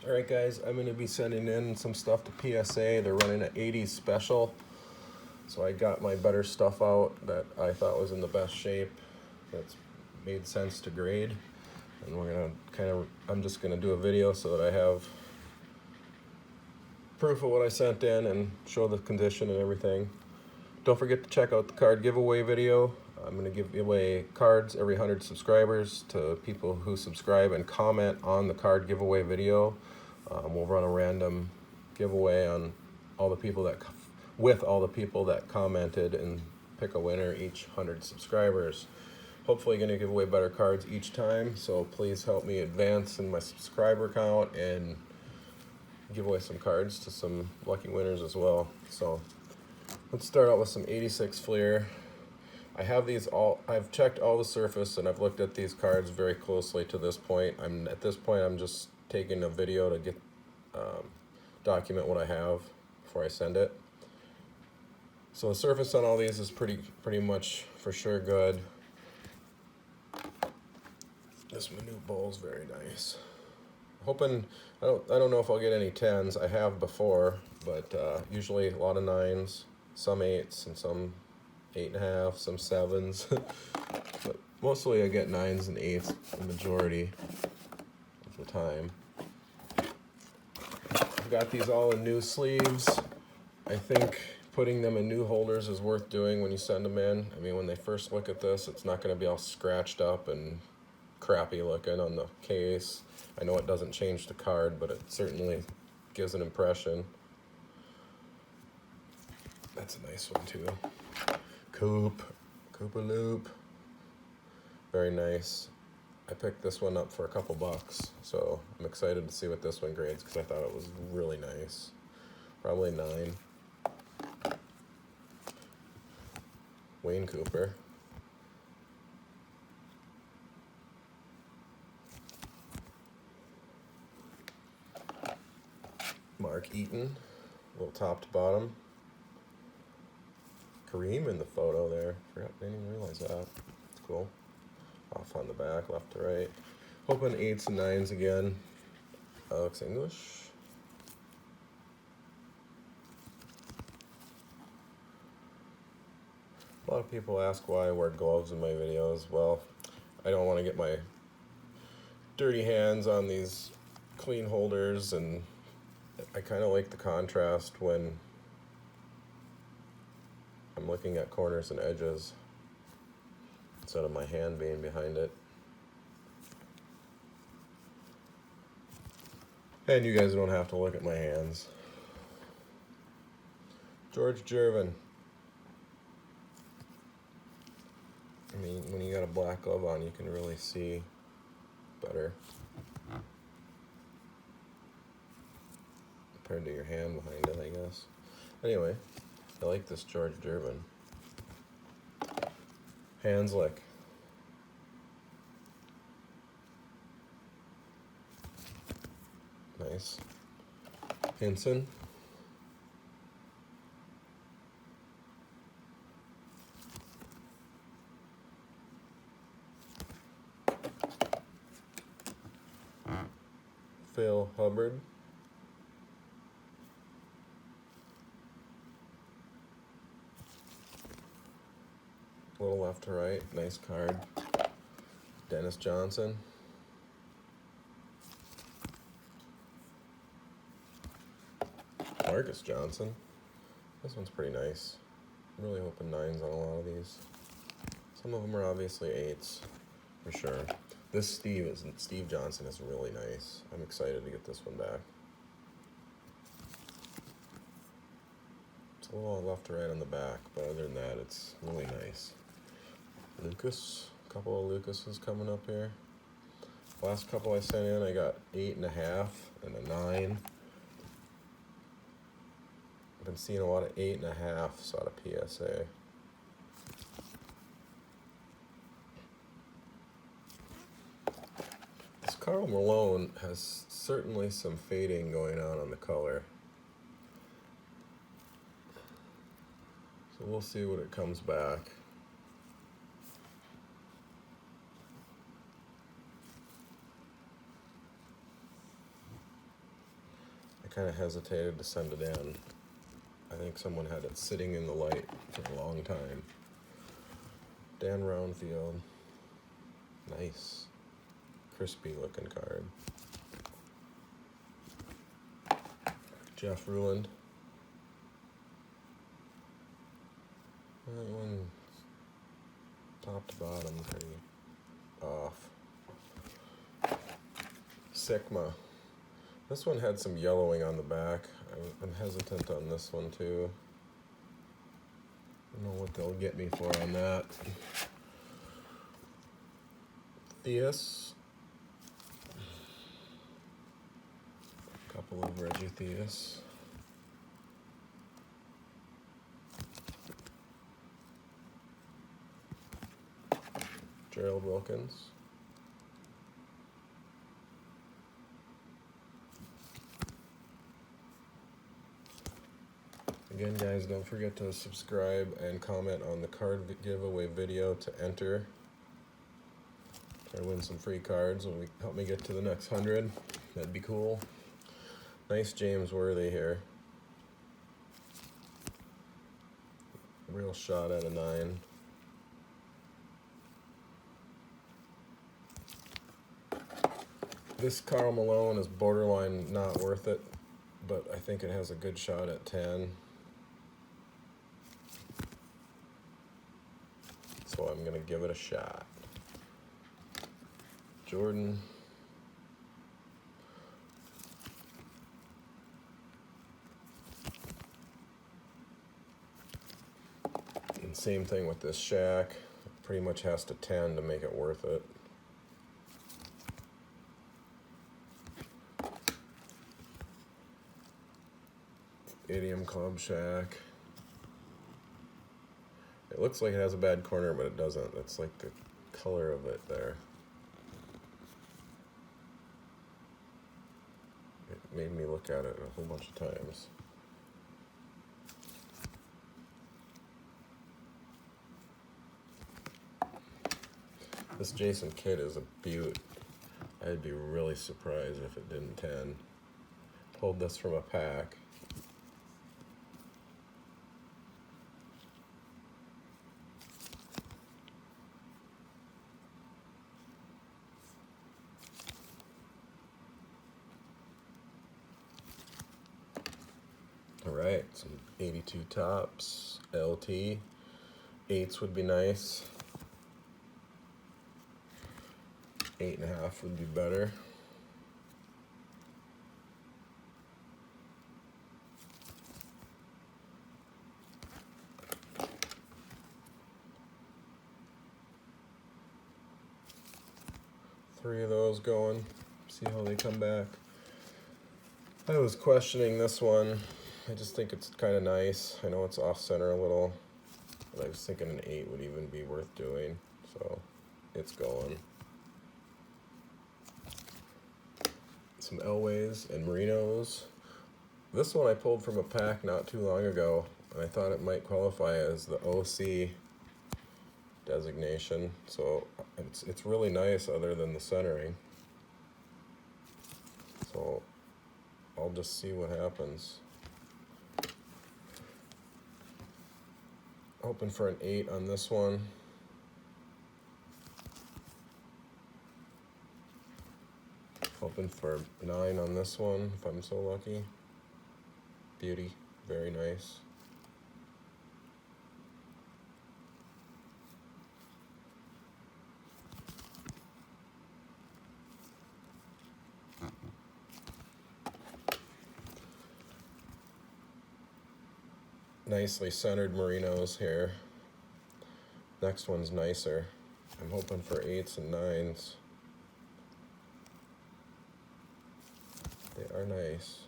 Alright guys, I'm going to be sending in some stuff to PSA. They're running an 80's special. So I got my better stuff out that I thought was in the best shape. That's made sense to grade. And we're going to I'm just going to do a video so that I have proof of what I sent in and show the condition and everything. Don't forget to check out the card giveaway video. I'm going to give away cards every 100 subscribers to people who subscribe and comment on the card giveaway video. We'll run a random giveaway on all the people that, with all the people that commented, and pick a winner each 100 subscribers. Hopefully going to give away better cards each time, so please help me advance in my subscriber count and give away some cards to some lucky winners as well. So let's start out with some 86 Fleer. I have these all, I've checked all the surface and I've looked at these cards very closely to this point. At this point I'm just taking a video to get document what I have before I send it. So the surface on all these is pretty much for sure good. This Minute Bowl is very nice. Hoping, I don't know if I'll get any 10s. I have before, but usually a lot of 9s, some 8s, and some 8.5, some 7s. But mostly I get 9s and 8s the majority of the time. I've got these all in new sleeves. I think putting them in new holders is worth doing when you send them in. I mean, when they first look at this, it's not going to be all scratched up and crappy looking on the case. I know it doesn't change the card, but it certainly gives an impression. That's a nice one too. Cooper Loop. Very nice. I picked this one up for a couple bucks, so I'm excited to see what this one grades because I thought it was really nice. Probably 9. Wayne Cooper. Mark Eaton, a little top to bottom. Kareem in the photo there. Didn't even realize that. It's cool. Off on the back, left to right. Hoping 8s and 9s again. Alex English. A lot of people ask why I wear gloves in my videos. Well, I don't want to get my dirty hands on these clean holders, and I kind of like the contrast when I'm looking at corners and edges instead of my hand being behind it. And you guys don't have to look at my hands. George Gervin. I mean, when you got a black glove on, you can really see better compared to your hand behind it, I guess. Anyway, I like this George Gervin. Hanslick. Nice. Hinson. Phil Hubbard. A little left to right, nice card. Dennis Johnson. Marcus Johnson. This one's pretty nice. I'm really hoping 9s on a lot of these. Some of them are obviously 8s, for sure. This Steve Johnson is really nice. I'm excited to get this one back. It's a little left to right on the back, but other than that, it's really nice. Lucas, a couple of Lucases coming up here. Last couple I sent in, I got 8.5 and a 9. I've been seeing a lot of 8.5s out of PSA. This Karl Malone has certainly some fading going on the color. So we'll see what it comes back. kind of hesitated to send it in. I think someone had it sitting in the light for a long time. Dan Roundfield. Nice. Crispy looking card. Jeff Ruland. That one, top to bottom, pretty off. Sigma. This one had some yellowing on the back. I'm hesitant on this one too. I don't know what they'll get me for on that. Theus. A couple of Reggie Theus. Gerald Wilkins. Again, guys, don't forget to subscribe and comment on the card giveaway video to enter. Try to win some free cards when we help me get to the next 100. That'd be cool. Nice James Worthy here. Real shot at a 9. This Karl Malone is borderline not worth it, but I think it has a good shot at 10. So I'm gonna give it a shot. Jordan. And same thing with this Shaq. Pretty much has to 10 to make it worth it. Idiom Club Shaq. It looks like it has a bad corner, but it doesn't. It's like the color of it there. It made me look at it a whole bunch of times. This Jason Kidd is a beaut. I'd be really surprised if it didn't 10. Pulled this from a pack. All right, some 82 tops, LT. 8s would be nice. 8.5 would be better. Three of those going. See how they come back. I was questioning this one. I just think it's kind of nice. I know it's off center a little, but I was thinking an 8 would even be worth doing. So it's going. Some Elways and Merinos. This one I pulled from a pack not too long ago, and I thought it might qualify as the OC designation. So it's really nice other than the centering. So I'll just see what happens. Hoping for an 8 on this one. Hoping for 9 on this one if I'm so lucky. Beauty, very nice. Nicely centered Merinos here. Next one's nicer. I'm hoping for 8s and 9s. They are nice.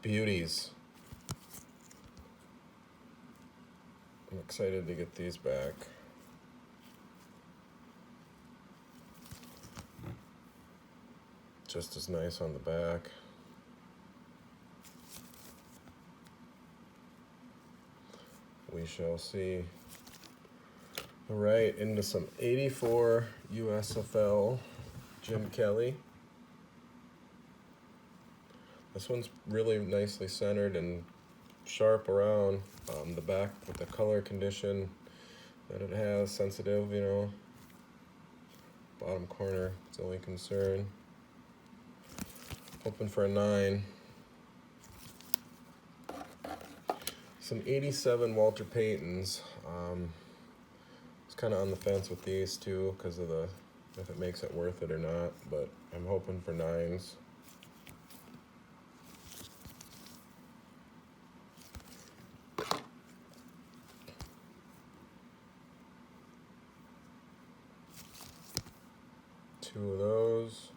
Beauties. I'm excited to get these back. Just as nice on the back. We shall see. All right, into some 84 USFL Jim Kelly. This one's really nicely centered and sharp around the back with the color condition that it has, sensitive, you know. Bottom corner, it's the only concern. Hoping for a 9. Some 87 Walter Paytons. It's kind of on the fence with these two because of the, if it makes it worth it or not, but I'm hoping for 9s. Two of those.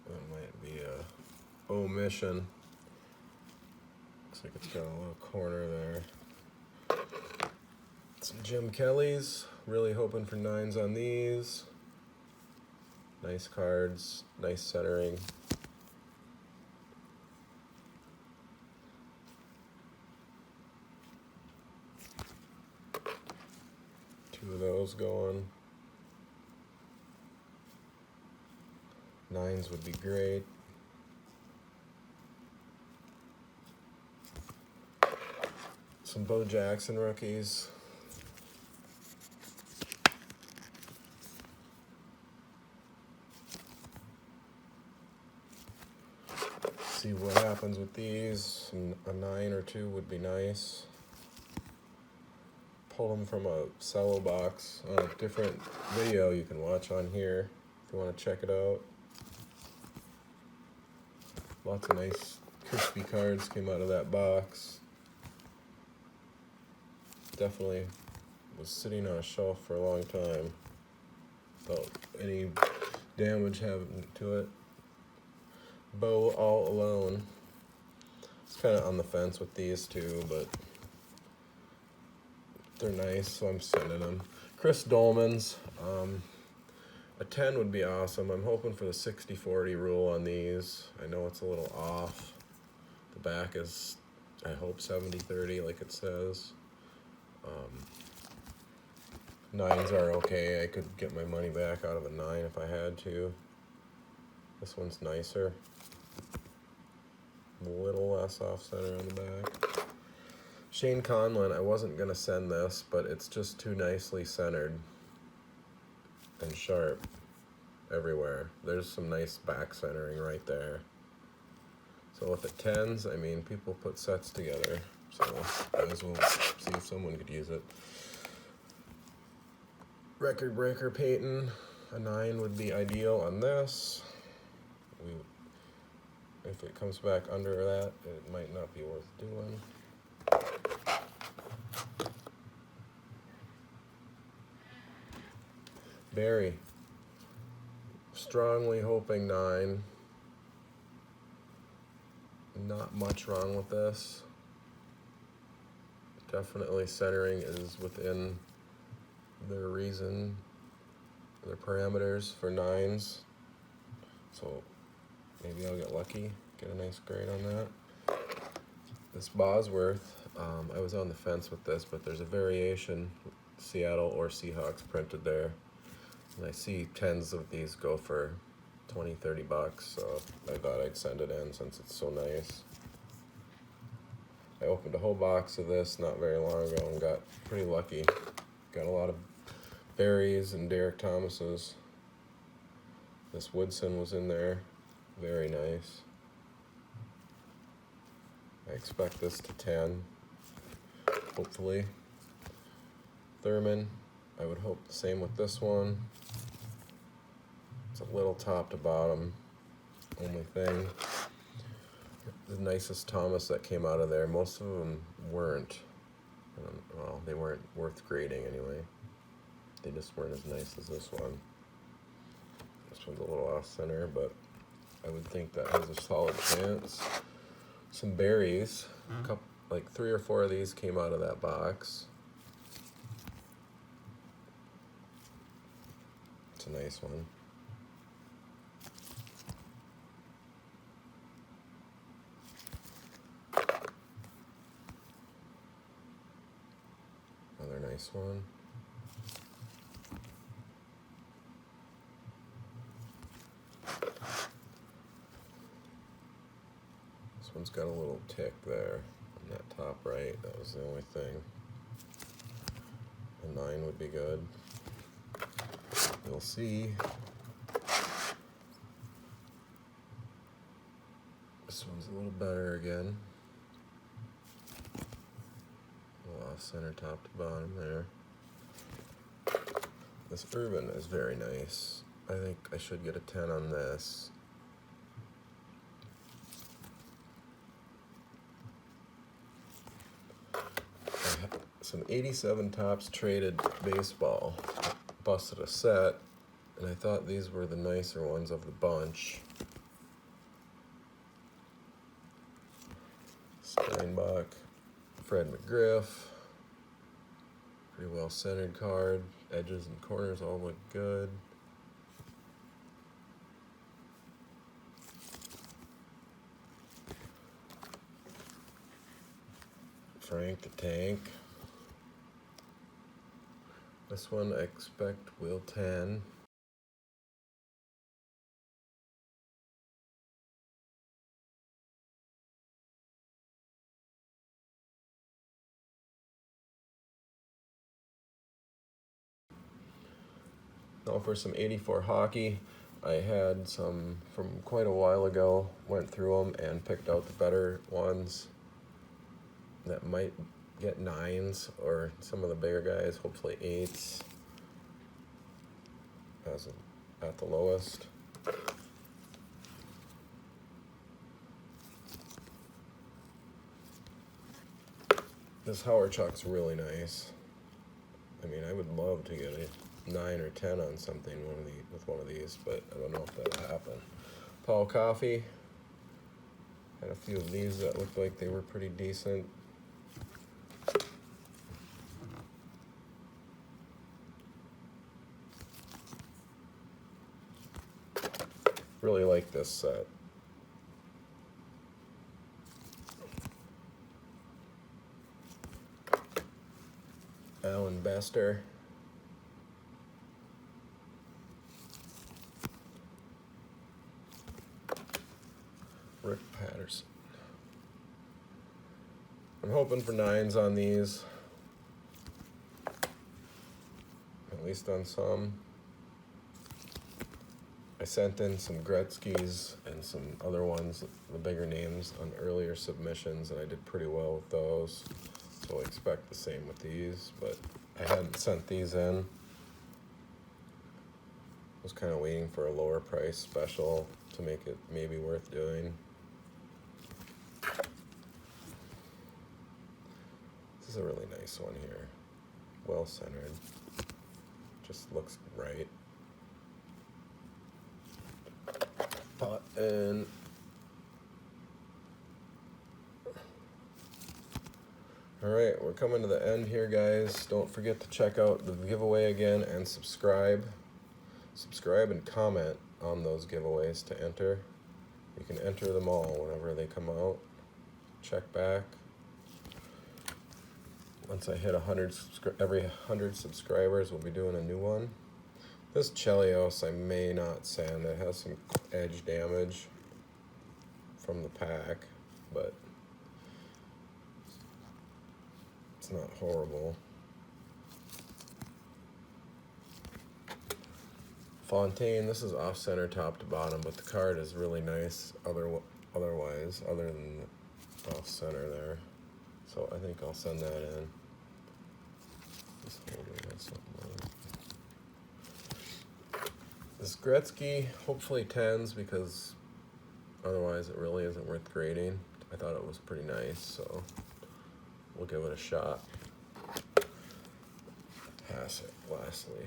That might be a omission. Looks like it's got a little corner there. Some Jim Kellys. Really hoping for 9s on these. Nice cards, nice centering. Two of those going. 9s would be great. Some Bo Jackson rookies. See what happens with these. A 9 or 2 would be nice. Pull them from a cello box on a different video you can watch on here if you want to check it out. Lots of nice crispy cards came out of that box. Definitely was sitting on a shelf for a long time without any damage happening to it. Bo all alone. It's kind of on the fence with these two, but they're nice, so I'm sending them. Chris Dolman's. A 10 would be awesome. I'm hoping for the 60-40 rule on these. I know it's a little off. The back is, I hope, 70-30 like it says. 9s are okay. I could get my money back out of a 9 if I had to. This one's nicer. A little less off center on the back. Shane Conlon, I wasn't going to send this, but it's just too nicely centered and sharp everywhere. There's some nice back centering right there. So with the 10s, I mean, people put sets together, so might as well see if someone could use it. Record breaker Peyton, a 9 would be ideal on this. If it comes back under that, it might not be worth doing. Barry, strongly hoping 9. Not much wrong with this. Definitely centering is within their reason, their parameters for 9s. So maybe I'll get lucky, get a nice grade on that. This Bosworth, I was on the fence with this, but there's a variation, Seattle or Seahawks printed there. And I see 10s of these go for 20-30 bucks, so I thought I'd send it in since it's so nice. I opened a whole box of this not very long ago and got pretty lucky. Got a lot of Barrys and Derek Thomases. This Woodson was in there, very nice. I expect this to 10, hopefully. Thurman, I would hope the same with this one. It's a little top to bottom, only thing. The nicest Thomas that came out of there, most of them weren't. Well, they weren't worth grading anyway. They just weren't as nice as this one. This one's a little off center, but I would think that has a solid chance. Some Berries, a couple, like 3 or 4 of these came out of that box. It's a nice one. nice one. This one's got a little tick there on that top right. That was the only thing. A 9 would be good. You'll see. This one's a little better again. A little off center top to bottom there. This Urban is very nice. I think I should get a 10 on this. I have some 87 Topps traded baseball. Busted a set, and I thought these were the nicer ones of the bunch. Steinbach, Fred McGriff, pretty well centered card. Edges and corners all look good. Frank the Tank. This one I expect will 10. Now for some 84 hockey. I had some from quite a while ago, went through them and picked out the better ones that might get 9s, or some of the bigger guys, hopefully 8s at the lowest. This Howard Chuck's really nice. I mean, I would love to get a 9 or 10 on something with one of these, but I don't know if that'll happen. Paul Coffey. Had a few of these that looked like they were pretty decent. Really like this set. Alan Bester. Rick Patterson. I'm hoping for 9s on these. At least on some. I sent in some Gretzky's and some other ones, the bigger names, on earlier submissions, and I did pretty well with those. So I expect the same with these, but I hadn't sent these in. I was kind of waiting for a lower price special to make it maybe worth doing. This is a really nice one here. Well centered. Just looks right. And all right, we're coming to the end here, guys. Don't forget to check out the giveaway again and subscribe and comment on those giveaways to enter. You can enter them all whenever they come out. Check back. Once I hit 100, every 100 subscribers, we'll be doing a new one. This Chelios I may not send. It has some edge damage from the pack, but it's not horrible. Fontaine, this is off center top to bottom, but the card is really nice otherwise, other than off center there. So I think I'll send that in. This holder has something on it. This Gretzky, hopefully 10s, because otherwise it really isn't worth grading. I thought it was pretty nice, so we'll give it a shot. Pass it, lastly.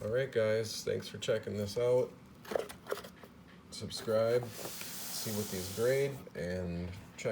Alright guys, thanks for checking this out. Subscribe, see what these grade, and